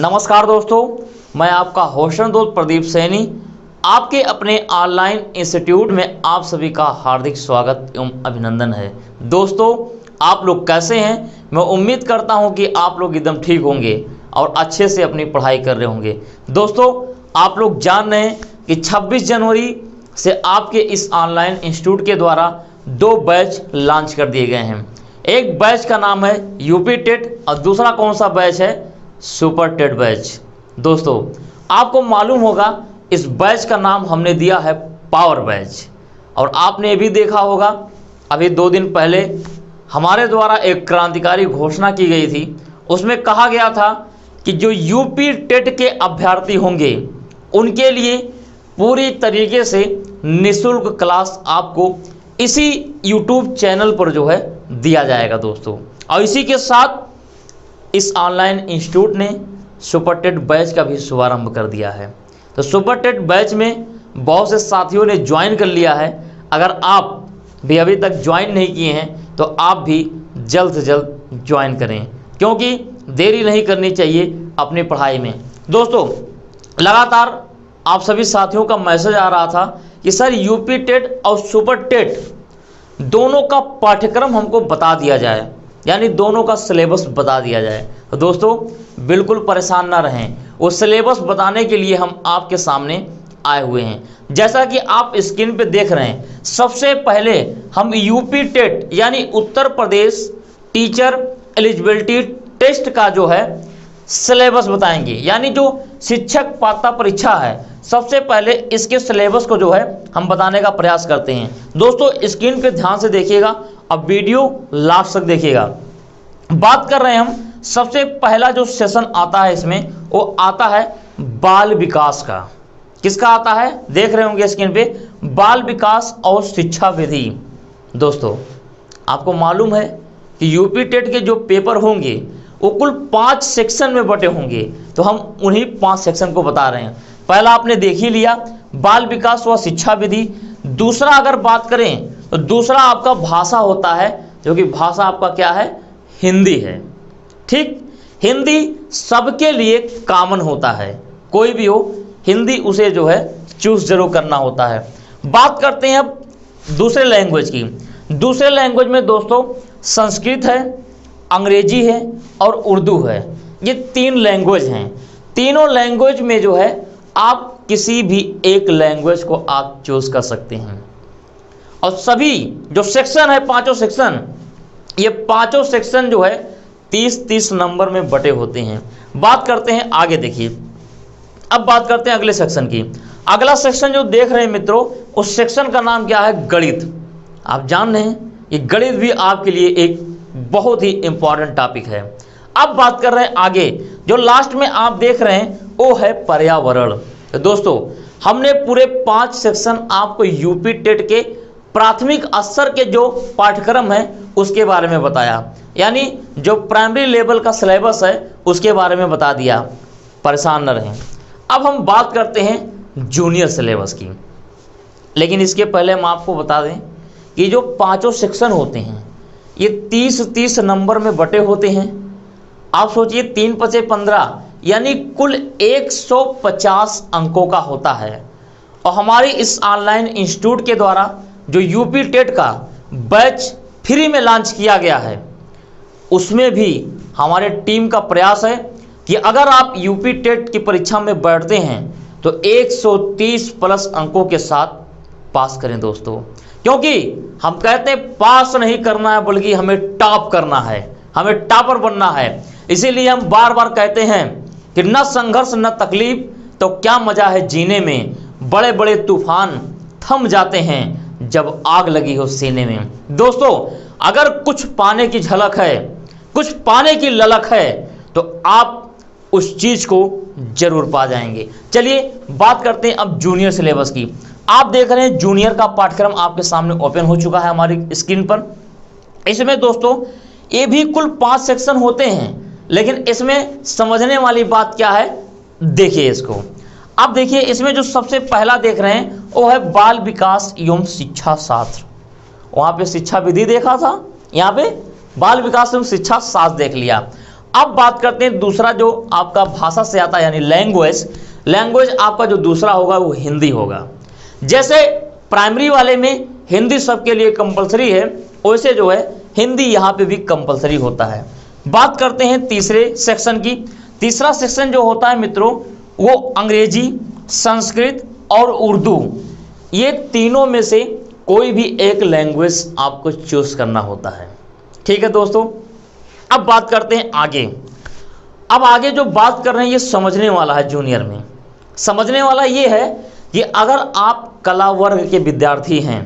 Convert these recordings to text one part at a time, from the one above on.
नमस्कार दोस्तों, मैं आपका होस्ट दोस्त प्रदीप सैनी आपके अपने ऑनलाइन इंस्टीट्यूट में आप सभी का हार्दिक स्वागत एवं अभिनंदन है। दोस्तों, आप लोग कैसे हैं? मैं उम्मीद करता हूं कि आप लोग एकदम ठीक होंगे और अच्छे से अपनी पढ़ाई कर रहे होंगे। दोस्तों, आप लोग जान रहे हैं कि 26 जनवरी से आपके इस ऑनलाइन इंस्टीट्यूट के द्वारा 2 बैच लॉन्च कर दिए गए हैं। एक बैच का नाम है यूपी टेट और दूसरा कौन सा बैच है? Super TET batch. दोस्तों, आपको मालूम होगा इस बैच का नाम हमने दिया है पावर बैच। और आपने ये भी देखा होगा अभी 2 दिन पहले हमारे द्वारा एक क्रांतिकारी घोषणा की गई थी। उसमें कहा गया था कि जो यूपी टेट के अभ्यर्थी होंगे उनके लिए पूरी तरीके से निःशुल्क क्लास आपको इसी यूट्यूब चैनल पर जो है दिया जाएगा दोस्तों। और इसी के साथ इस ऑनलाइन इंस्टीट्यूट ने सुपर टेट बैच का भी शुभारंभ कर दिया है। तो सुपर टेट बैच में बहुत से साथियों ने ज्वाइन कर लिया है। अगर आप भी अभी तक ज्वाइन नहीं किए हैं तो आप भी जल्द से जल्द ज्वाइन करें, क्योंकि देरी नहीं करनी चाहिए अपनी पढ़ाई में। दोस्तों, लगातार आप सभी साथियों का मैसेज आ रहा था कि सर यूपी टेट और सुपर टेट दोनों का पाठ्यक्रम हमको बता दिया जाए, यानी दोनों का सिलेबस बता दिया जाए। तो दोस्तों, बिल्कुल परेशान ना रहें, वो सिलेबस बताने के लिए हम आपके सामने आए हुए हैं। जैसा कि आप स्क्रीन पे देख रहे हैं, सबसे पहले हम यूपी टेट यानी Uttar Pradesh teacher eligibility test का जो है सिलेबस बताएंगे, यानी जो शिक्षक पात्रता परीक्षा है सबसे पहले इसके सिलेबस को जो है हम बताने का प्रयास करते हैं। दोस्तों, स्क्रीन पे ध्यान से देखिएगा, अब वीडियो लास्ट तक देखिएगा। बात कर रहे हैं हम, सबसे पहला जो सेशन आता है इसमें वो आता है बाल विकास का। किसका आता है? देख रहे होंगे स्क्रीन पे, बाल विकास और शिक्षा विधि। दोस्तों, आपको मालूम है कि यूपी टेट के जो पेपर होंगे वो कुल 5 सेक्शन में बटे होंगे। तो हम उन्हीं 5 सेक्शन को बता रहे हैं। पहला आपने देख ही लिया, बाल विकास व शिक्षा विधि। दूसरा अगर बात करें तो दूसरा आपका भाषा होता है, जो कि भाषा आपका क्या है? हिंदी है। ठीक, हिंदी सबके लिए कॉमन होता है, कोई भी हो हिंदी उसे जो है चूज जरूर करना होता है। बात करते हैं अब दूसरे लैंग्वेज की। दूसरे लैंग्वेज में दोस्तों संस्कृत है, अंग्रेजी है और उर्दू है। ये 3 लैंग्वेज हैं। तीनों लैंग्वेज में जो है आप किसी भी एक लैंग्वेज को आप चूज कर सकते हैं। और सभी जो सेक्शन है, 5 सेक्शन, ये 5 सेक्शन जो है 30-30 नंबर में बटे होते हैं। बात करते हैं आगे, देखिए अब बात करते हैं अगले सेक्शन की। अगला सेक्शन जो देख रहे हैं मित्रों, उस सेक्शन का नाम क्या है? गणित। आप जान रहे हैं ये गणित भी आपके लिए एक बहुत ही इंपॉर्टेंट टॉपिक है। अब बात कर रहे हैं आगे, जो लास्ट में आप देख रहे हैं वो है पर्यावरण। तो दोस्तों, हमने पूरे 5 सेक्शन आपको यूपी टेट के प्राथमिक स्तर के जो पाठ्यक्रम है उसके बारे में बताया, यानी जो प्राइमरी लेवल का सिलेबस है उसके बारे में बता दिया। परेशान न रहें। अब हम बात करते हैं जूनियर सिलेबस की। लेकिन इसके पहले हम आपको बता दें कि जो 5 सेक्शन होते हैं ये 30-30 नंबर में बटे होते हैं। आप सोचिए 3 × 5 = 15, यानी कुल 150 अंकों का होता है। और हमारी इस ऑनलाइन इंस्टीट्यूट के द्वारा जो यूपी टेट का बैच फ्री में लॉन्च किया गया है, उसमें भी हमारे टीम का प्रयास है कि अगर आप यूपी टेट की परीक्षा में बैठते हैं तो 130+ अंकों के साथ पास करें दोस्तों। क्योंकि हम कहते हैं पास नहीं करना है बल्कि हमें टॉप करना है, हमें टॉपर बनना है। इसीलिए हम बार बार कहते हैं कि न संघर्ष न तकलीफ तो क्या मजा है जीने में, बड़े बड़े तूफान थम जाते हैं जब आग लगी हो सीने में। दोस्तों, अगर कुछ पाने की झलक है, कुछ पाने की ललक है तो आप उस चीज को जरूर पा जाएंगे। चलिए बात करते हैं अब जूनियर सिलेबस की। आप देख रहे हैं जूनियर का पाठ्यक्रम आपके सामने ओपन हो चुका है हमारी स्क्रीन पर। इसमें दोस्तों ये भी कुल 5 सेक्शन होते हैं, लेकिन इसमें समझने वाली बात क्या है, देखिए इसको। अब देखिए इसमें जो सबसे पहला देख रहे हैं वो है बाल विकास एवं शिक्षा शास्त्र। वहाँ पे शिक्षा विधि देखा था, यहाँ पे बाल विकास एवं शिक्षा शास्त्र देख लिया। अब बात करते हैं दूसरा जो आपका भाषा से आता है यानी लैंग्वेज। लैंग्वेज आपका जो दूसरा होगा वो हिंदी होगा। जैसे प्राइमरी वाले में हिंदी सबके लिए कंपलसरी है, वैसे जो है हिंदी यहाँ पे भी कंपलसरी होता है। बात करते हैं तीसरे सेक्शन की। तीसरा सेक्शन जो होता है मित्रों वो अंग्रेजी, संस्कृत और उर्दू, ये तीनों में से कोई भी एक लैंग्वेज आपको चूज करना होता है। ठीक है दोस्तों, अब बात करते हैं आगे। अब आगे जो बात कर रहे हैं ये समझने वाला है। जूनियर में समझने वाला ये है कि अगर आप कला वर्ग के विद्यार्थी हैं,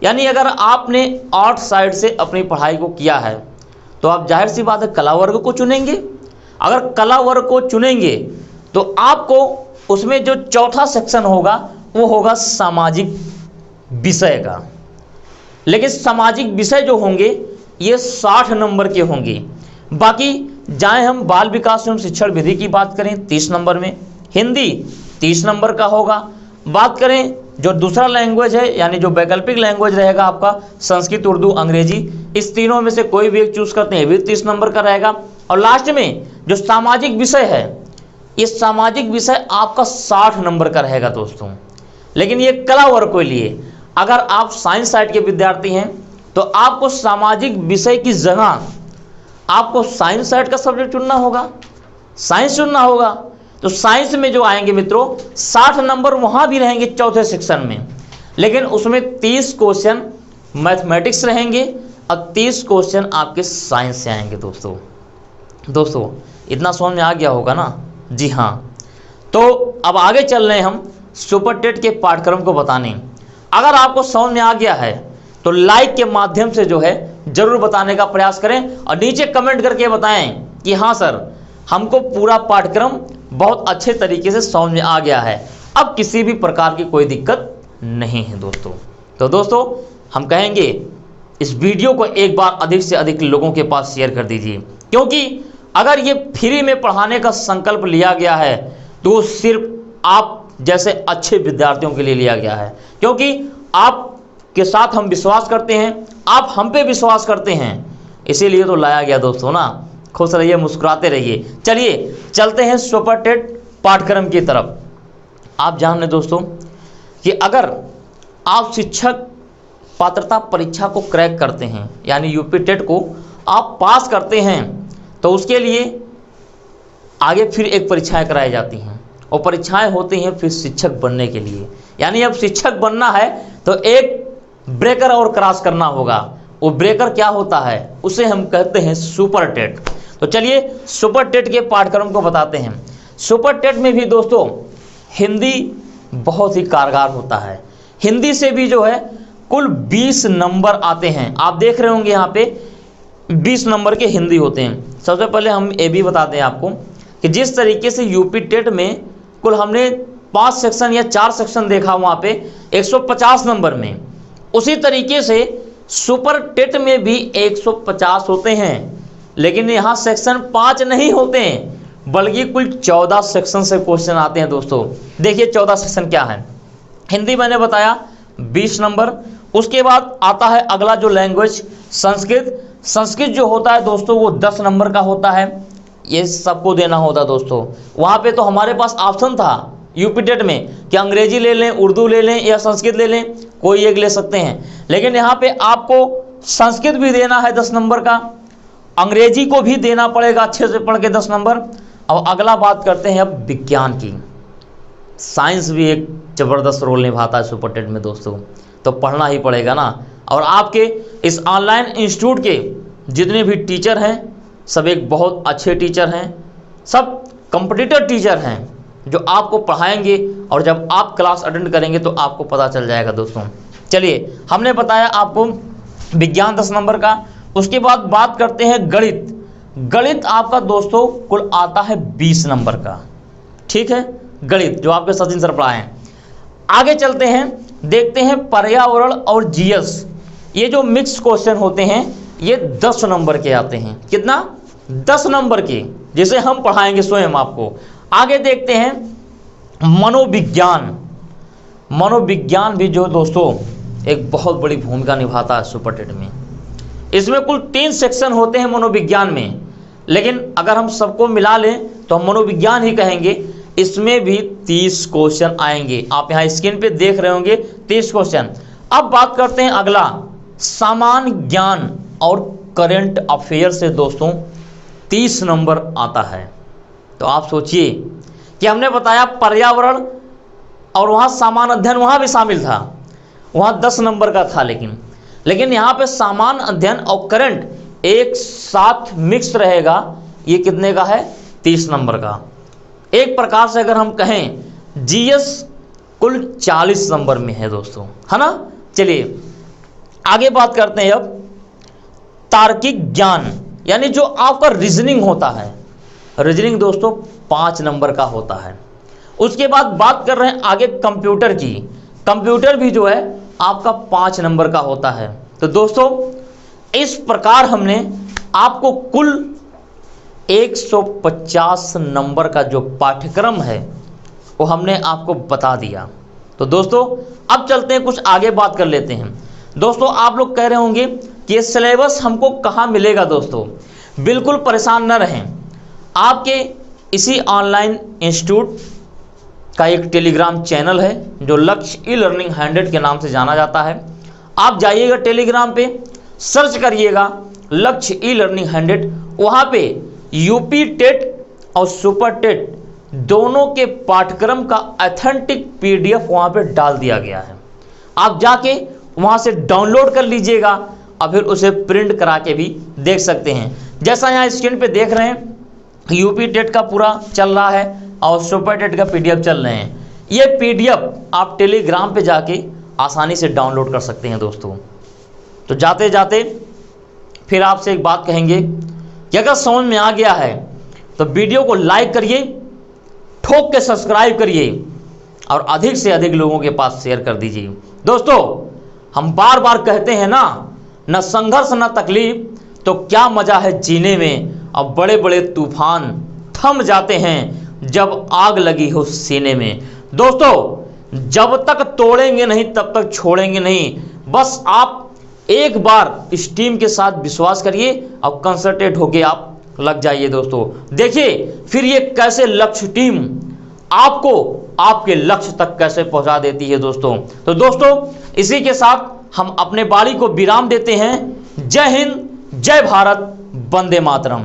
यानी अगर आपने आर्ट साइड से अपनी पढ़ाई को किया है तो आप जाहिर सी बात है कला वर्ग को चुनेंगे। अगर कला वर्ग को चुनेंगे तो आपको उसमें जो चौथा सेक्शन होगा वो होगा सामाजिक विषय का। लेकिन सामाजिक विषय जो होंगे ये 60 नंबर के होंगे। बाकी जाएं हम बाल विकास एवं शिक्षण विधि की बात करें 30 नंबर में, हिंदी 30 नंबर का होगा। बात करें जो दूसरा लैंग्वेज है यानी जो वैकल्पिक लैंग्वेज रहेगा आपका संस्कृत, उर्दू, अंग्रेजी, इस तीनों में से कोई भी एक चूज करते हैं भी 30 नंबर का रहेगा। और लास्ट में जो सामाजिक विषय है ये सामाजिक विषय आपका 60 नंबर का रहेगा दोस्तों। लेकिन ये कला वर्ग के लिए, अगर आप साइंस साइड के विद्यार्थी हैं तो आपको सामाजिक विषय की जगह आपको साइंस साइड का सब्जेक्ट चुनना होगा, साइंस चुनना होगा। तो साइंस में जो आएंगे मित्रों 60 नंबर वहां भी रहेंगे चौथे सेक्शन में, लेकिन उसमें 30 क्वेश्चन मैथमेटिक्स रहेंगे और 30 क्वेश्चन आपके साइंस से आएंगे दोस्तों इतना समझ में आ गया होगा ना? जी हाँ। तो अब आगे चल रहे हैं हम सुपर टेट के पाठ्यक्रम को बताने। अगर आपको समझ में आ गया है तो लाइक के माध्यम से जो है जरूर बताने का प्रयास करें और नीचे कमेंट करके बताएं कि हाँ सर हमको पूरा पाठ्यक्रम बहुत अच्छे तरीके से समझ में आ गया है, अब किसी भी प्रकार की कोई दिक्कत नहीं है दोस्तों। तो दोस्तों हम कहेंगे इस वीडियो को एक बार अधिक से अधिक लोगों के पास शेयर कर दीजिए, क्योंकि अगर ये फ्री में पढ़ाने का संकल्प लिया गया है तो सिर्फ आप जैसे अच्छे विद्यार्थियों के लिए लिया गया है, क्योंकि आपके साथ हम विश्वास करते हैं, आप हम पे विश्वास करते हैं, इसीलिए तो लाया गया दोस्तों ना। खुश रहिए, मुस्कुराते रहिए। चलिए चलते हैं सुपर टेट पाठ्यक्रम की तरफ। आप जान लें दोस्तों कि अगर आप शिक्षक पात्रता परीक्षा को क्रैक करते हैं यानी यूपी टेट को आप पास करते हैं तो उसके लिए आगे फिर एक परीक्षाएं कराई जाती हैं और परीक्षाएं होती हैं फिर शिक्षक बनने के लिए। यानी अब शिक्षक बनना है तो एक ब्रेकर और क्रॉस करना होगा। वो ब्रेकर क्या होता है उसे हम कहते हैं सुपर टेट। तो चलिए सुपर टेट के पाठ्यक्रम को बताते हैं। सुपर टेट में भी दोस्तों हिंदी बहुत ही कारगर होता है। हिंदी से भी जो है कुल 20 नंबर आते हैं। आप देख रहे होंगे यहाँ पे 20 नंबर के हिंदी होते हैं। सबसे पहले हम ये भी बताते हैं आपको कि जिस तरीके से यूपी टेट में कुल हमने 5 सेक्शन या 4 सेक्शन देखा वहाँ पे 150 नंबर में, उसी तरीके से सुपर टेट में भी 150 होते हैं। लेकिन यहाँ सेक्शन 5 नहीं होते हैं बल्कि कुल 14 सेक्शन से क्वेश्चन आते हैं दोस्तों। देखिए 14 सेक्शन क्या है। हिंदी मैंने बताया 20 नंबर। उसके बाद आता है अगला जो लैंग्वेज संस्कृत। संस्कृत जो होता है दोस्तों वो 10 नंबर का होता है। ये सबको देना होता है दोस्तों। वहाँ पे तो हमारे पास ऑप्शन था यूपी टेट में कि अंग्रेजी ले लें, उर्दू ले लें या संस्कृत ले लें, कोई एक ले सकते हैं। लेकिन यहाँ पे आपको संस्कृत भी देना है 10 नंबर का, अंग्रेजी को भी देना पड़ेगा अच्छे से पढ़ के 10 नंबर। अब अगला बात करते हैं अब विज्ञान की। साइंस भी एक ज़बरदस्त रोल निभाता है सुपर टेट में दोस्तों, तो पढ़ना ही पड़ेगा ना। और आपके इस ऑनलाइन इंस्टीट्यूट के जितने भी टीचर हैं सब एक बहुत अच्छे टीचर हैं, सब कॉम्पिटिटर टीचर हैं जो आपको पढ़ाएंगे और जब आप क्लास अटेंड करेंगे तो आपको पता चल जाएगा दोस्तों। चलिए हमने बताया आपको विज्ञान 10 नंबर का। उसके बाद बात करते हैं गणित। गणित आपका दोस्तों कुल आता है 20 नंबर का। ठीक है, गणित जो आपके सचिन सर पढ़ाए हैं। आगे चलते हैं, देखते हैं पर्यावरण और जीएस। ये जो मिक्स क्वेश्चन होते हैं ये 10 नंबर के आते हैं। कितना? 10 नंबर के, जिसे हम पढ़ाएंगे स्वयं आपको। आगे देखते हैं मनोविज्ञान। मनोविज्ञान भी जो दोस्तों एक बहुत बड़ी भूमिका निभाता है सुपर टेट में। इसमें कुल 3 सेक्शन होते हैं मनोविज्ञान में। लेकिन अगर हम सबको मिला लें तो हम मनोविज्ञान ही कहेंगे। इसमें भी 30 क्वेश्चन आएंगे। आप यहाँ स्क्रीन पे देख रहे होंगे 30 क्वेश्चन। अब बात करते हैं अगला, सामान्य ज्ञान और करंट अफेयर से दोस्तों 30 नंबर आता है। तो आप सोचिए कि हमने बताया पर्यावरण और वहाँ सामान्य अध्ययन वहाँ भी शामिल था, वहाँ 10 नंबर का था, लेकिन यहाँ पे सामान्य अध्ययन और करंट एक साथ मिक्स रहेगा। ये कितने का है? 30 नंबर का। एक प्रकार से अगर हम कहें जीएस कुल 40 नंबर में है दोस्तों, है ना। चलिए आगे बात करते हैं। अब तार्किक ज्ञान यानी जो आपका रीजनिंग होता है, रीजनिंग दोस्तों 5 नंबर का होता है। उसके बाद बात कर रहे हैं आगे कंप्यूटर की। कंप्यूटर भी जो है आपका 5 नंबर का होता है। तो दोस्तों इस प्रकार हमने आपको कुल 150 नंबर का जो पाठ्यक्रम है वो हमने आपको बता दिया। तो दोस्तों अब चलते हैं, कुछ आगे बात कर लेते हैं। दोस्तों आप लोग कह रहे होंगे कि ये सिलेबस हमको कहाँ मिलेगा। दोस्तों बिल्कुल परेशान न रहें, आपके इसी ऑनलाइन इंस्टीट्यूट का एक टेलीग्राम चैनल है जो लक्ष्य ई लर्निंग 100 के नाम से जाना जाता है। आप जाइएगा टेलीग्राम पे, सर्च करिएगा लक्ष्य ई लर्निंग 100। वहाँ पे यूपी टेट और सुपर टेट दोनों के पाठ्यक्रम का ऑथेंटिक पीडीएफ वहाँ पे डाल दिया गया है। आप जाके वहाँ से डाउनलोड कर लीजिएगा और फिर उसे प्रिंट करा के भी देख सकते हैं। जैसा यहाँ स्क्रीन पे देख रहे हैं यूपी टेट का पूरा चल रहा है और सुपर टेट का पीडीएफ चल रहे हैं। ये पीडीएफ आप टेलीग्राम पे जाके आसानी से डाउनलोड कर सकते हैं दोस्तों। तो जाते जाते फिर आपसे एक बात कहेंगे कि अगर समझ में आ गया है तो वीडियो को लाइक करिए, ठोक के सब्सक्राइब करिए और अधिक से अधिक लोगों के पास शेयर कर दीजिए। दोस्तों हम बार बार कहते हैं ना, न संघर्ष न तकलीफ तो क्या मजा है जीने में, अब बड़े बड़े तूफान थम जाते हैं जब आग लगी हो सीने में। दोस्तों जब तक तोड़ेंगे नहीं तब तक छोड़ेंगे नहीं। बस आप एक बार इस टीम के साथ विश्वास करिए और कंसंट्रेट होके आप लग जाइए। दोस्तों देखिए फिर ये कैसे लक्ष्य टीम आपको आपके लक्ष्य तक कैसे पहुंचा देती है दोस्तों। तो दोस्तों इसी के साथ हम अपने वाणी को विराम देते हैं। जय हिंद, जय भारत, वंदे मातरम।